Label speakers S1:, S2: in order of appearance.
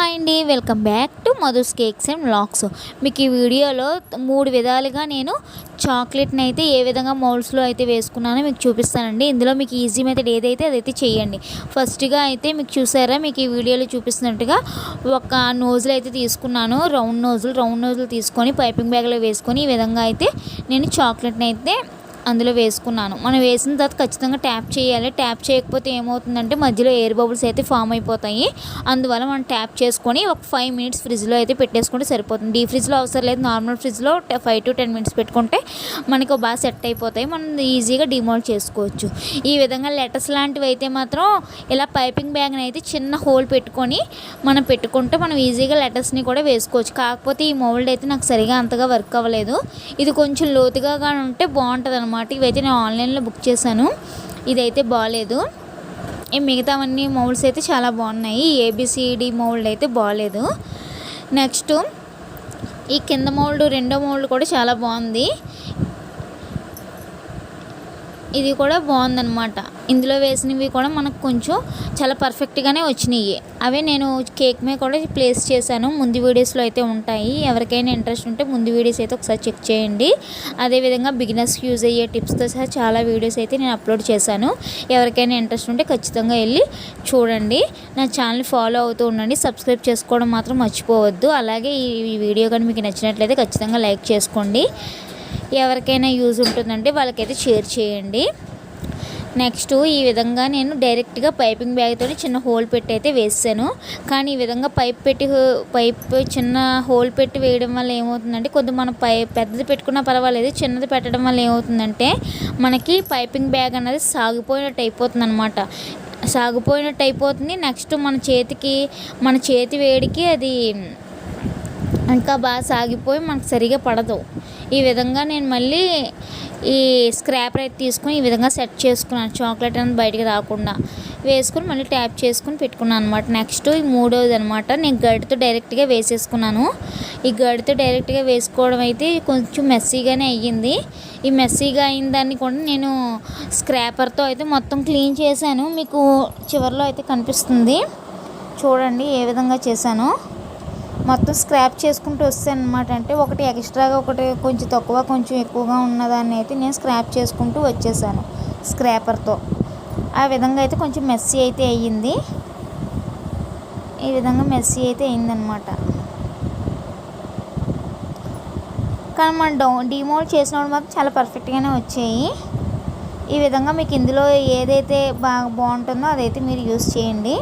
S1: Hi అండి, welcome back to Madhu's cakes and vlogs. మీకు ఈ వీడియోలో 3 విధాలుగా నేను చాక్లెట్ని అయితే ఏ విధంగా మౌల్డ్స్లో అయితే వేసుకున్నానో మీకు చూపిస్తానండి. ఇందులో మీకు ఈజీ మెథడ్ ఏదైతే అదైతే చేయండి. ఫస్ట్గా అయితే మీకు చూసారా, మీకు ఈ వీడియోలో చూపిస్తున్నట్టుగా ఒక నోజులు అయితే తీసుకున్నాను. రౌండ్ నోజులు తీసుకొని పైపింగ్ బ్యాగ్లో వేసుకొని ఈ విధంగా అయితే నేను చాక్లెట్ని అయితే అందులో వేసుకున్నాను. మనం వేసిన తర్వాత ఖచ్చితంగా ట్యాప్ చేయాలి. ట్యాప్ చేయకపోతే ఏమవుతుందంటే మధ్యలో ఎయిర్ బబుల్స్ అయితే ఫామ్ అయిపోతాయి. అందువల్ల మనం ట్యాప్ చేసుకొని ఒక 5 మినిట్స్ ఫ్రిడ్జ్లో అయితే పెట్టేసుకుంటే సరిపోతుంది. డీ ఫ్రిడ్జ్లో అవసరం లేదు, నార్మల్ ఫ్రిడ్జ్లో 5 to 10 మినిట్స్ పెట్టుకుంటే మనకు బాగా సెట్ అయిపోతాయి. మనం ఈజీగా డిమోల్డ్ చేసుకోవచ్చు. ఈ విధంగా లెటర్స్ లాంటివి అయితే మాత్రం ఇలా పైపింగ్ బ్యాగ్ని అయితే చిన్న హోల్ పెట్టుకొని మనం పెట్టుకుంటే మనం ఈజీగా లెటర్స్ని కూడా వేసుకోవచ్చు. కాకపోతే ఈ మౌల్డ్ అయితే నాకు సరిగా అంతగా వర్క్ అవ్వలేదు. ఇది కొంచెం లోతుగా ఉంటే బాగుంటుంది అనమాట. ఇవైతే నేను ఆన్లైన్లో బుక్ చేశాను. ఇదైతే బాగాలేదు. ఈ మిగతావన్నీ మౌల్డ్స్ అయితే చాలా బాగున్నాయి. ఏబిసిడి మౌల్డ్ అయితే బాగాలేదు. నెక్స్ట్ ఈ కింద మౌల్డ్, రెండో మౌల్డ్ కూడా చాలా బాగుంది. ఇది కూడా బాగుందన్నమాట. ఇందులో వేసినవి కూడా మనకు కొంచెం చాలా పర్ఫెక్ట్గానే వచ్చినాయి. అవే నేను కేక్ మీద కూడా ప్లేస్ చేశాను. ముందు వీడియోస్లో అయితే ఉంటాయి. ఎవరికైనా ఇంట్రెస్ట్ ఉంటే ముందు వీడియోస్ అయితే ఒకసారి చెక్ చేయండి. అదేవిధంగా బిగినర్స్కి యూజ్ అయ్యే టిప్స్తో సహా చాలా వీడియోస్ అయితే నేను అప్లోడ్ చేశాను. ఎవరికైనా ఇంట్రెస్ట్ ఉంటే ఖచ్చితంగా వెళ్ళి చూడండి. నా ఛానల్ ఫాలో అవుతూ ఉండండి. సబ్స్క్రైబ్ చేసుకోవడం మాత్రం మర్చిపోవద్దు. అలాగే ఈ వీడియో కానీ మీకు నచ్చినట్లయితే ఖచ్చితంగా లైక్ చేసుకోండి. ఎవరికైనా యూజ్ ఉంటుందంటే వాళ్ళకైతే షేర్ చేయండి. నెక్స్ట్ ఈ విధంగా నేను డైరెక్ట్గా పైపింగ్ బ్యాగ్తో చిన్న హోల్ పెట్టి అయితే వేసాను. కానీ ఈ విధంగా పైప్ చిన్న హోల్ పెట్టి వేయడం వల్ల ఏమవుతుందంటే కొద్దిగా మనం పెద్దది పెట్టుకున్నా పర్వాలేదు, చిన్నది పెట్టడం వల్ల ఏమవుతుందంటే మనకి పైపింగ్ బ్యాగ్ అనేది సాగిపోయినట్టు అయిపోతుంది. నెక్స్ట్ మన చేతి వేడికి అది ఇంకా బాగా సాగిపోయి మనకు సరిగా పడదు. ఈ విధంగా నేను మళ్ళీ ఈ స్క్రాపర్ అయితే తీసుకొని ఈ విధంగా సెట్ చేసుకున్నాను. చాక్లెట్ అనేది బయటికి రాకుండా వేసుకొని మళ్ళీ ట్యాప్ చేసుకుని పెట్టుకున్నాను అనమాట. నెక్స్ట్ ఈ మూడవది అనమాట, నేను గడితో డైరెక్ట్గా వేసేసుకున్నాను. ఈ గడితో డైరెక్ట్గా వేసుకోవడం అయితే కొంచెం మెస్సీగానే అయ్యింది. ఈ మెస్సీగా అయిన దాన్ని కూడా నేను స్క్రాపర్తో అయితే మొత్తం క్లీన్ చేశాను. మీకు చివరిలో అయితే కనిపిస్తుంది చూడండి ఏ విధంగా చేశాను. మొత్తం స్క్రాప్ చేసుకుంటూ వస్తాను అనమాట. అంటే ఒకటి ఎక్స్ట్రాగా, ఒకటి కొంచెం తక్కువ, కొంచెం ఎక్కువగా ఉన్నదాన్ని అయితే నేను స్క్రాప్ చేసుకుంటూ వచ్చేసాను స్క్రాపర్తో. ఆ విధంగా అయితే కొంచెం మెస్సీ అయితే అయ్యింది. ఈ విధంగా మెస్సీ అయితే అయిందనమాట. కానీ మనం డిమోల్డ్ చేసినప్పుడు మాత్రం చాలా పర్ఫెక్ట్గానే వచ్చాయి. ఈ విధంగా మీకు ఇందులో ఏదైతే బాగుంటుందో అదైతే మీరు యూస్ చేయండి.